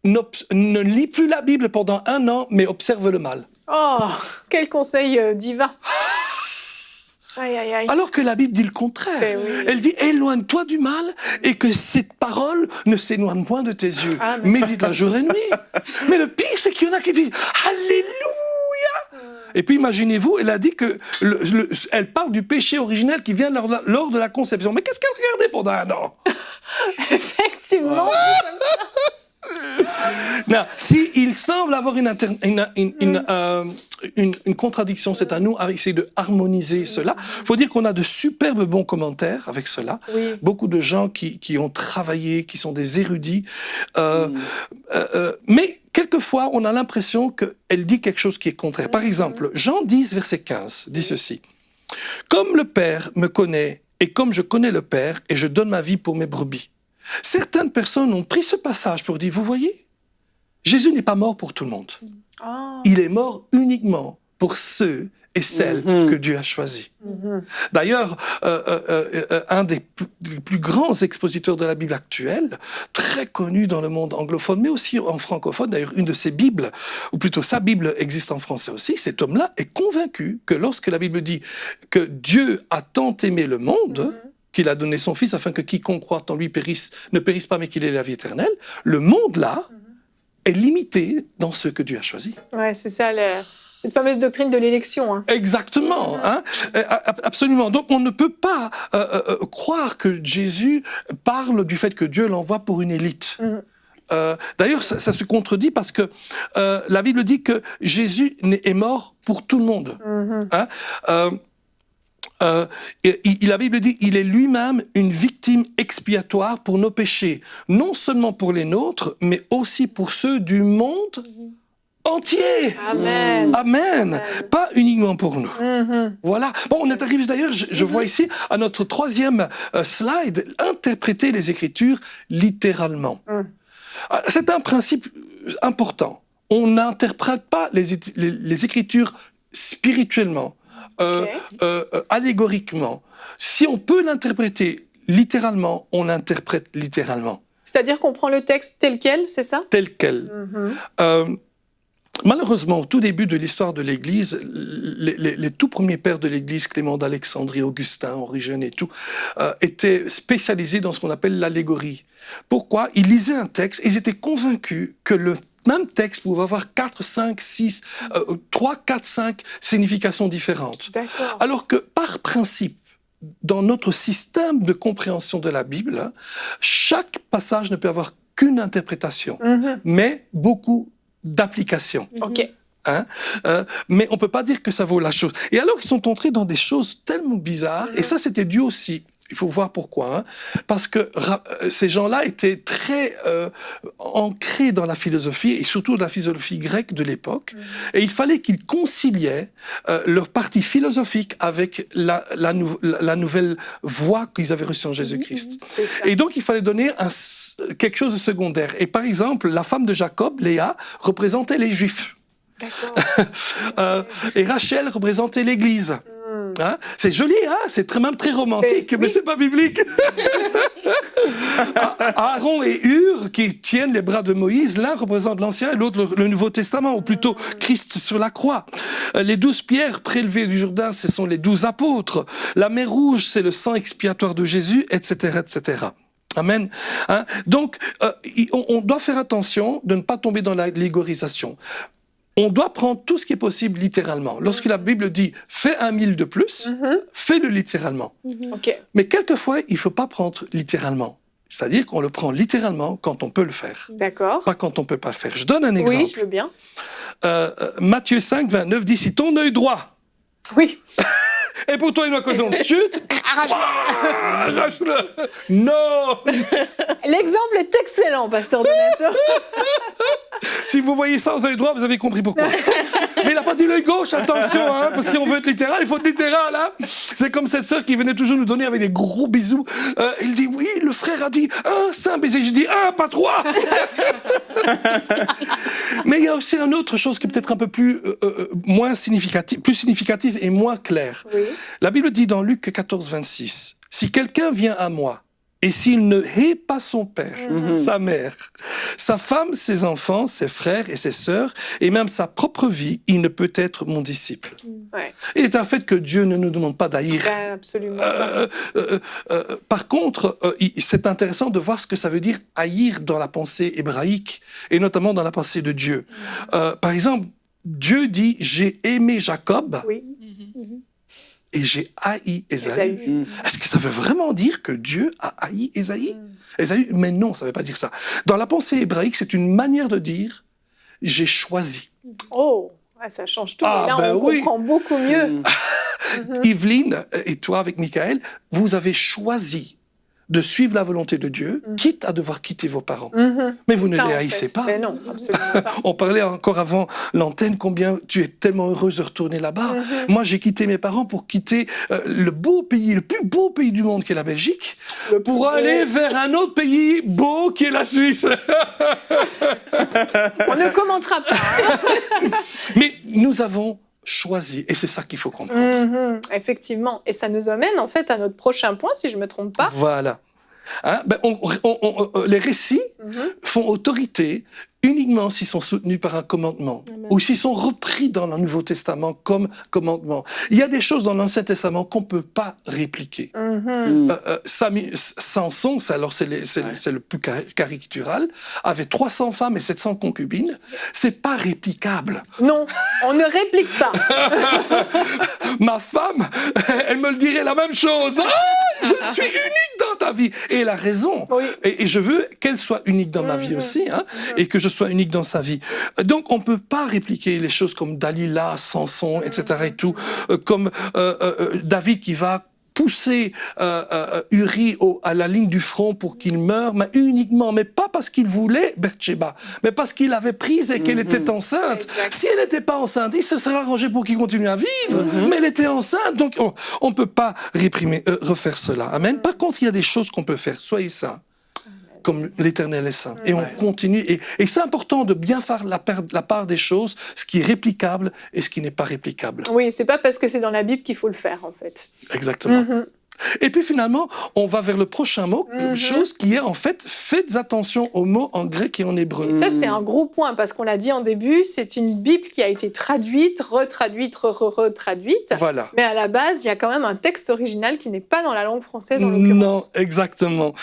ne lis plus la Bible pendant 1 an, mais observe le mal. Oh, quel conseil divin. Aïe, aïe, aïe. Alors que la Bible dit le contraire. Eh oui. Elle dit, éloigne-toi du mal et que cette parole ne s'éloigne point de tes yeux. Amen. Médite-la jour et nuit. Mais le pire, c'est qu'il y en a qui disent, Alléluia. Et puis imaginez-vous, elle a dit que elle parle du péché originel qui vient lors de la conception. Mais qu'est-ce qu'elle regardait pendant 1 an? Effectivement, comme ça. Non, s'il semble avoir une contradiction, c'est à nous d'essayer de harmoniser cela. Il faut dire qu'on a de superbes bons commentaires avec cela. Oui. Beaucoup de gens qui ont travaillé, qui sont des érudits. Mais quelquefois, on a l'impression qu'elle dit quelque chose qui est contraire. Par exemple, Jean 10, verset 15, dit ceci. « Comme le Père me connaît et comme je connais le Père, et je donne ma vie pour mes brebis. » Certaines personnes ont pris ce passage pour dire, vous voyez, Jésus n'est pas mort pour tout le monde. Oh. Il est mort uniquement pour ceux et celles que Dieu a choisis. D'ailleurs, un des plus grands expositeurs de la Bible actuelle, très connu dans le monde anglophone, mais aussi en francophone, d'ailleurs une de ses Bibles, ou plutôt sa Bible existe en français aussi, cet homme-là est convaincu que lorsque la Bible dit que Dieu a tant aimé le monde, qu'il a donné son Fils afin que quiconque croit en lui ne périsse pas mais qu'il ait la vie éternelle, le monde-là est limité dans ce que Dieu a choisi. Ouais, c'est ça, cette fameuse doctrine de l'élection. Hein. Exactement, hein? Absolument. Donc on ne peut pas croire que Jésus parle du fait que Dieu l'envoie pour une élite. D'ailleurs, ça se contredit parce que la Bible dit que Jésus est mort pour tout le monde. Hein? La Bible dit il est lui-même une victime expiatoire pour nos péchés, non seulement pour les nôtres, mais aussi pour ceux du monde entier. Amen. Amen. Pas uniquement pour nous. Voilà. Bon, on est arrivé d'ailleurs, je vois ici, à notre 3e slide, interpréter les Écritures littéralement. C'est un principe important. On n'interprète pas les Écritures spirituellement. Allégoriquement. Si on peut l'interpréter littéralement, on l'interprète littéralement. C'est-à-dire qu'on prend le texte tel quel, c'est ça? Tel quel. Malheureusement, au tout début de l'histoire de l'Église, les tout premiers pères de l'Église, Clément d'Alexandrie, Augustin, Origène et tout, étaient spécialisés dans ce qu'on appelle l'allégorie. Pourquoi? Ils lisaient un texte et ils étaient convaincus que le même texte pouvait avoir 4, 5, 6, 3, 4, 5 significations différentes. D'accord. Alors que, par principe, dans notre système de compréhension de la Bible, chaque passage ne peut avoir qu'une interprétation, mais beaucoup d'applications. Ok. Hein? Mais on ne peut pas dire que ça vaut la chose. Et alors, ils sont entrés dans des choses tellement bizarres, et ça, c'était dû aussi. Il faut voir pourquoi. Hein? Parce que ces gens-là étaient très ancrés dans la philosophie, et surtout dans la philosophie grecque de l'époque. Et il fallait qu'ils conciliaient leur partie philosophique avec la nouvelle voie qu'ils avaient reçue en Jésus-Christ. C'est ça. Et donc, il fallait donner quelque chose de secondaire. Et par exemple, la femme de Jacob, Léa, représentait les Juifs. D'accord. Et Rachel représentait l'Église. Hein? C'est joli, hein? C'est même très romantique, mais c'est pas biblique. Aaron et Hur qui tiennent les bras de Moïse, l'un représente l'Ancien et l'autre le Nouveau Testament, ou plutôt Christ sur la croix. Les 12 pierres prélevées du Jourdain, ce sont les 12 apôtres. La mer Rouge, c'est le sang expiatoire de Jésus, etc., etc. Amen. Hein? Donc, on doit faire attention de ne pas tomber dans l'allégorisation. On doit prendre tout ce qui est possible littéralement. Lorsque la Bible dit « fais 1 000 de plus », fais-le littéralement. Ok. Mais quelquefois, il ne faut pas prendre littéralement. C'est-à-dire qu'on le prend littéralement quand on peut le faire, D'accord. pas quand on ne peut pas le faire. Je donne un exemple. Oui, je veux bien. Matthieu 5, 29 dit « Si ton œil droit Oui. Et pour toi, une occasion de chute, arrache-le. Non. L'exemple est excellent, pasteur Donato. Si vous voyez ça aux œil droit, vous avez compris pourquoi. Mais il n'a pas dit l'œil gauche, attention, hein, parce que si on veut être littéral, il faut être littéral. Hein. C'est comme cette sœur qui venait toujours nous donner avec des gros bisous. Il dit, oui, le frère a dit un saint baiser. J'ai dit, pas 3. Mais il y a aussi une autre chose qui est peut-être un peu plus significative et moins claire. Oui. La Bible dit dans Luc 14, 26, « Si quelqu'un vient à moi, et s'il ne hait pas son père, sa mère, sa femme, ses enfants, ses frères et ses sœurs, et même sa propre vie, il ne peut être mon disciple. Ouais. » Il est un fait que Dieu ne nous demande pas d'haïr. Ben, absolument. Par contre, c'est intéressant de voir ce que ça veut dire haïr dans la pensée hébraïque, et notamment dans la pensée de Dieu. Par exemple, Dieu dit « J'ai aimé Jacob ». Oui. Et j'ai haï Ésaü. Est-ce que ça veut vraiment dire que Dieu a haï Ésaü? Mais non, ça ne veut pas dire ça. Dans la pensée hébraïque, c'est une manière de dire « j'ai choisi ». Oh, ouais, ça change tout. Là, on comprend beaucoup mieux. Yveline et toi avec Michael, vous avez choisi de suivre la volonté de Dieu, quitte à devoir quitter vos parents. Mais vous ne les haïssez pas. Mais non, absolument pas. On parlait encore avant l'antenne combien tu es tellement heureuse de retourner là-bas. Moi, j'ai quitté mes parents pour quitter le beau pays, le plus beau pays du monde qui est la Belgique, pour aller vers un autre pays beau qui est la Suisse. On ne commentera pas. Mais nous avons choisi, et c'est ça qu'il faut comprendre. Effectivement, et ça nous amène en fait à notre prochain point, si je me trompe pas. Voilà. Hein, les récits font autorité uniquement s'ils sont soutenus par un commandement. Amen. Ou s'ils sont repris dans le Nouveau Testament comme commandement. Il y a des choses dans l'Ancien Testament qu'on ne peut pas répliquer. Samson, c'est le plus caricatural, avait 300 femmes et 700 concubines. C'est pas réplicable. Non, on ne réplique pas. Ma femme, elle me le dirait la même chose. Je suis unique dans ta vie. Et elle a raison. Oui. Et je veux qu'elle soit unique dans ma vie aussi, hein, et que je sois unique dans sa vie. Donc, on ne peut pas répliquer les choses comme Dalila, Samson, etc. et tout, comme David qui va pousser Uri à la ligne du front pour qu'il meure, mais uniquement, mais pas parce qu'il voulait Bathsheba, mais parce qu'il avait prise et qu'elle était enceinte. Exact. Si elle n'était pas enceinte, il se serait arrangé pour qu'il continue à vivre, mais elle était enceinte, donc on ne peut pas refaire cela. Amen. Par contre, il y a des choses qu'on peut faire. Soyez saints, comme l'Éternel est saint. Et on continue. Et c'est important de bien faire la part des choses, ce qui est réplicable et ce qui n'est pas réplicable. Oui, c'est pas parce que c'est dans la Bible qu'il faut le faire, en fait. Exactement. Et puis finalement, on va vers le prochain mot, chose qui est en fait, faites attention aux mots en grec et en hébreu. Ça, c'est un gros point, parce qu'on l'a dit en début, c'est une Bible qui a été traduite, retraduite, retraduite. Voilà. Mais à la base, il y a quand même un texte original qui n'est pas dans la langue française, en l'occurrence. Non, exactement.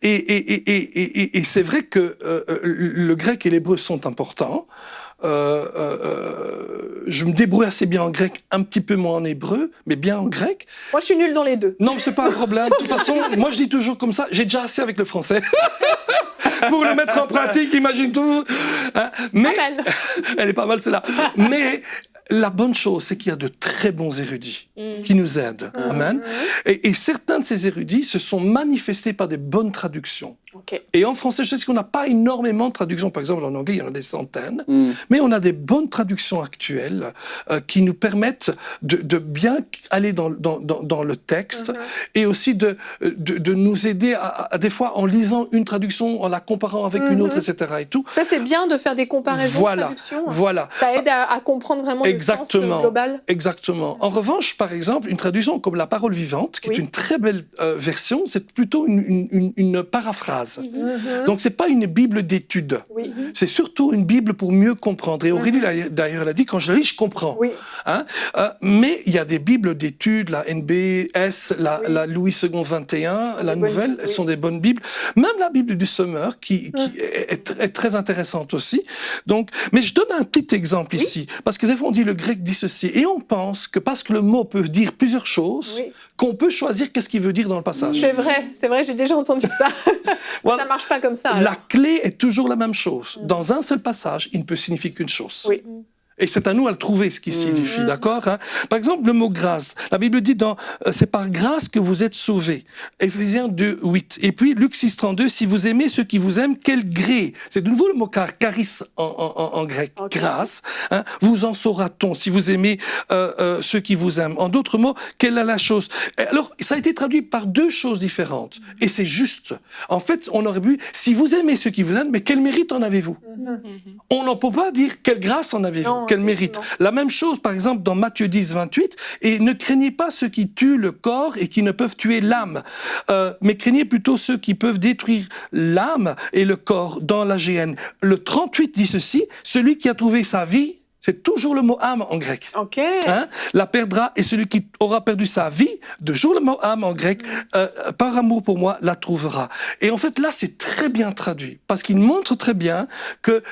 Et c'est vrai que le grec et l'hébreu sont importants. Je me débrouille assez bien en grec, un petit peu moins en hébreu, mais bien en grec. Moi, je suis nulle dans les deux. Non, mais c'est pas un problème. De toute façon, moi, je dis toujours comme ça, j'ai déjà assez avec le français. Pour le mettre en pratique, imagine tout. Hein, mais, pas mal. Elle est pas mal, celle-là. Mais la bonne chose, c'est qu'il y a de très bons érudits qui nous aident. Amen. Et certains de ces érudits se sont manifestés par des bonnes traductions. Okay. Et en français, je sais qu'on n'a pas énormément de traductions. Par exemple, en anglais, il y en a des centaines. Mais on a des bonnes traductions actuelles qui nous permettent de bien aller dans le texte et aussi de nous aider à des fois, en lisant une traduction, en la comparant avec une autre, etc. Et tout. Ça, c'est bien de faire des comparaisons de traductions. Voilà. Ça aide à comprendre vraiment le sens global. Exactement. En revanche, par exemple, une traduction comme La Parole Vivante, qui est une très belle version, c'est plutôt une paraphrase. Donc, ce n'est pas une Bible d'études. C'est surtout une Bible pour mieux comprendre. Et Aurélie, d'ailleurs, elle a dit, quand je la lis, je comprends. Hein? Mais il y a des Bibles d'études, la NBS, la Louis II 21, la nouvelle, elles sont des bonnes Bibles. Même la Bible du Summer, qui est très intéressante aussi. Donc, mais je donne un petit exemple ici, parce que des fois, on dit le grec dit ceci, et on pense que parce que le mot peut dire plusieurs choses, qu'on peut choisir qu'est-ce qu'il veut dire dans le passage. C'est vrai, j'ai déjà entendu ça. Voilà. Ça marche pas comme ça. La clé est toujours la même chose. Dans un seul passage, il ne peut signifier qu'une chose. Et c'est à nous à le trouver, ce qui signifie, d'accord, hein? Par exemple, le mot grâce. La Bible dit c'est par grâce que vous êtes sauvés. Éphésiens 2, 8. Et puis, Luc 6, 32, si vous aimez ceux qui vous aiment, quel gré. C'est de nouveau le mot charis en grec, grâce. Hein? Vous en saura-t-on si vous aimez ceux qui vous aiment. En d'autres mots, quelle est la chose? Alors, ça a été traduit par deux choses différentes. Et c'est juste. En fait, on aurait pu, si vous aimez ceux qui vous aiment, mais quel mérite en avez-vous? On n'en peut pas dire quelle grâce en avez-vous. Non, quel mérite. La même chose, par exemple, dans Matthieu 10, 28, et ne craignez pas ceux qui tuent le corps et qui ne peuvent tuer l'âme, mais craignez plutôt ceux qui peuvent détruire l'âme et le corps dans la géhenne. Le 38 dit ceci, celui qui a trouvé sa vie, c'est toujours le mot âme en grec. Ok. Hein, la perdra, et celui qui aura perdu sa vie, toujours le mot âme en grec, par amour pour moi, la trouvera. Et en fait, là, c'est très bien traduit, parce qu'il montre très bien que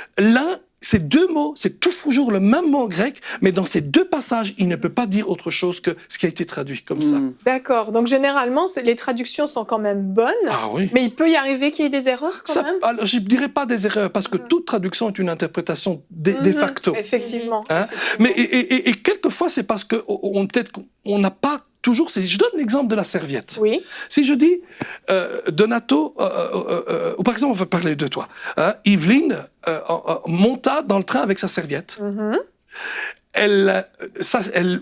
ces deux mots, c'est toujours le même mot en grec, mais dans ces deux passages, il ne peut pas dire autre chose que ce qui a été traduit comme ça. D'accord. Donc, généralement, les traductions sont quand même bonnes. Ah oui. Mais il peut y arriver qu'il y ait des erreurs quand même. Alors, je ne dirais pas des erreurs, parce que toute traduction est une interprétation de facto. Effectivement. Hein? Mais, et quelquefois, c'est parce qu'on n'a pas toujours... Je donne l'exemple de la serviette. Oui. Si je dis, Donato, ou par exemple, on va parler de toi, hein, Yveline monta dans le train avec sa serviette. Elle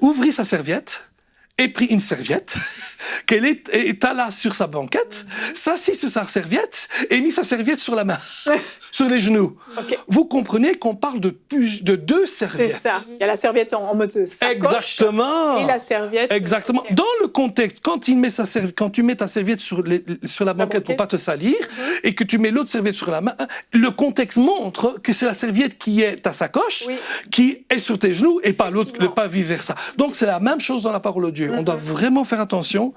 ouvrit sa serviette et prit une serviette qu'elle étala sur sa banquette, s'assit sur sa serviette et mit sa serviette sur la main, sur les genoux. Okay. Vous comprenez qu'on parle de deux serviettes. C'est ça. Il y a la serviette en mode sacoche. Exactement. Et la serviette. Exactement. Okay. Dans le contexte, quand tu mets ta serviette sur la banquette pour pas te salir et que tu mets l'autre serviette sur la main, le contexte montre que c'est la serviette qui est ta sacoche, qui est sur tes genoux et pas l'autre, pas vice versa. Donc c'est la même chose dans la parole de Dieu. On doit vraiment faire attention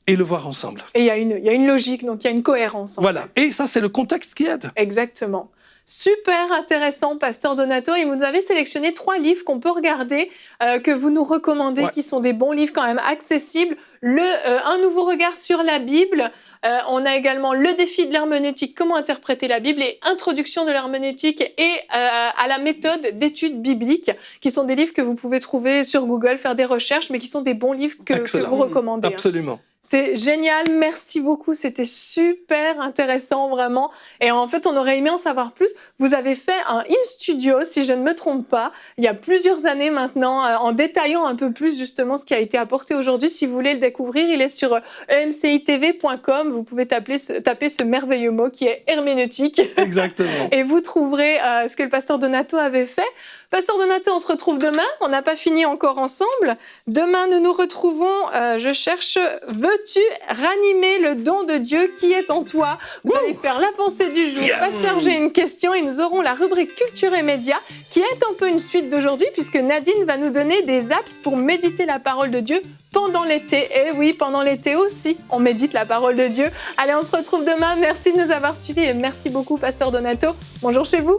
et le voir ensemble. Et il y a une logique, donc il y a une cohérence. Voilà. Et ça, c'est le contexte qui aide. Exactement. Super intéressant, Pasteur Donato. Et vous nous avez sélectionné 3 livres qu'on peut regarder, que vous nous recommandez, qui sont des bons livres quand même accessibles. Un nouveau regard sur la Bible. On a également Le défi de l'herméneutique, comment interpréter la Bible, et Introduction de l'herméneutique et à la méthode d'études bibliques, qui sont des livres que vous pouvez trouver sur Google, faire des recherches, mais qui sont des bons livres que vous recommandez. Absolument. C'est génial, merci beaucoup, c'était super intéressant vraiment. Et en fait, on aurait aimé en savoir plus. Vous avez fait un in-studio, si je ne me trompe pas, il y a plusieurs années maintenant, en détaillant un peu plus justement ce qui a été apporté aujourd'hui. Si vous voulez le découvrir, il est sur emcitv.com. Vous pouvez taper ce merveilleux mot qui est herméneutique. Exactement. Et vous trouverez ce que le pasteur Donato avait fait. Pasteur Donato, on se retrouve demain. On n'a pas fini encore ensemble. Demain, nous nous retrouvons. Je cherche. Veux-tu ranimer le don de Dieu qui est en toi? Vous allez faire la pensée du jour. Yes. Pasteur, j'ai une question. Et nous aurons la rubrique Culture et Médias, qui est un peu une suite d'aujourd'hui, puisque Nadine va nous donner des apps pour méditer la parole de Dieu pendant l'été. Et oui, pendant l'été aussi, on médite la parole de Dieu. Allez, on se retrouve demain. Merci de nous avoir suivis et merci beaucoup, Pasteur Donato. Bonjour chez vous.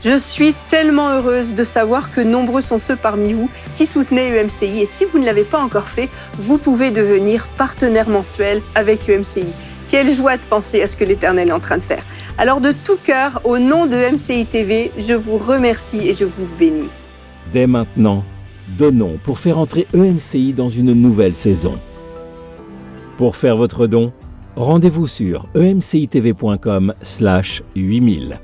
Je suis tellement heureuse de savoir que nombreux sont ceux parmi vous qui soutenaient EMCI. Et si vous ne l'avez pas encore fait, vous pouvez devenir partenaire mensuel avec EMCI. Quelle joie de penser à ce que l'Éternel est en train de faire. Alors de tout cœur, au nom de EMCI TV, je vous remercie et je vous bénis. Dès maintenant, donnons pour faire entrer EMCI dans une nouvelle saison. Pour faire votre don, rendez-vous sur emcitv.com/8000.